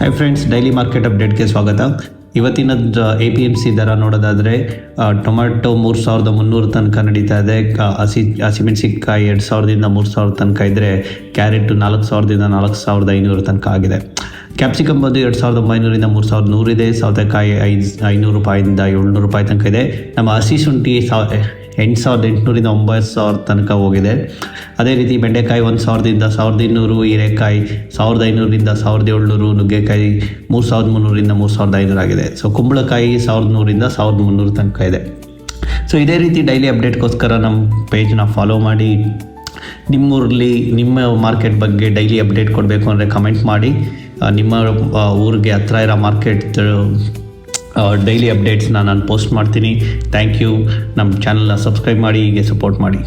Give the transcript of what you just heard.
Hi friends, daily market ಅಪ್ಡೇಟ್ಗೆ ಸ್ವಾಗತ. ಇವತ್ತಿನ APMC ದರ ನೋಡೋದಾದರೆ ಟೊಮ್ಯಾಟೊ 3,300 ತನಕ ನಡೀತಾ ಇದೆ. ಹಸಿಮೆಣಸಿನ್ಕಾಯಿ 2,000ದಿಂದ 3,000 ತನಕ ಇದ್ದರೆ ಕ್ಯಾರೆಟ್ 4,000ದಿಂದ 4,500 ತನಕ ಆಗಿದೆ. ಕ್ಯಾಪ್ಸಿಕಮ್ ಬಂದು 2,900ರಿಂದ 3,100 ಇದೆ. ಸೌತೆಕಾಯಿ 500 ರೂಪಾಯಿಂದ 700 ರೂಪಾಯಿ ತನಕ ಇದೆ. ನಮ್ಮ ಹಸಿ ಶುಂಠಿ 8,800ರಿಂದ 9,000 ತನಕ ಹೋಗಿದೆ. ಅದೇ ರೀತಿ ಬೆಂಡೆಕಾಯಿ 1,000ದಿಂದ 1,200, ಹೀರೆಕಾಯಿ 1,500ರಿಂದ 1,700, ನುಗ್ಗೆಕಾಯಿ 3,300ರಿಂದ 3,500 ಆಗಿದೆ. ಸೊ ಕುಂಬಳಕಾಯಿ 1,100ರಿಂದ 1,300 ತನಕ ಇದೆ. ಸೊ ಇದೇ ರೀತಿ ಡೈಲಿ ಅಪ್ಡೇಟ್ಗೋಸ್ಕರ ನಮ್ಮ ಪೇಜ್ನ ಫಾಲೋ ಮಾಡಿ. ನಿಮ್ಮೂರಲ್ಲಿ ನಿಮ್ಮ ಮಾರ್ಕೆಟ್ ಬಗ್ಗೆ ಡೈಲಿ ಅಪ್ಡೇಟ್ ಕೊಡಬೇಕು ಅಂದರೆ ಕಮೆಂಟ್ ಮಾಡಿ. ನಿಮ್ಮ ಊರಿಗೆ ಹತ್ರ ಇರೋ ಮಾರ್ಕೆಟ್ ಡೈಲಿ ಅಪ್ಡೇಟ್ಸ್ನ ನಾನು ಪೋಸ್ಟ್ ಮಾಡ್ತೀನಿ. Thank you. ನಮ್ಮ ಚಾನಲ್ನ ಸಬ್ಸ್ಕ್ರೈಬ್ ಮಾಡಿ, ಹೀಗೆ ಸಪೋರ್ಟ್ ಮಾಡಿ.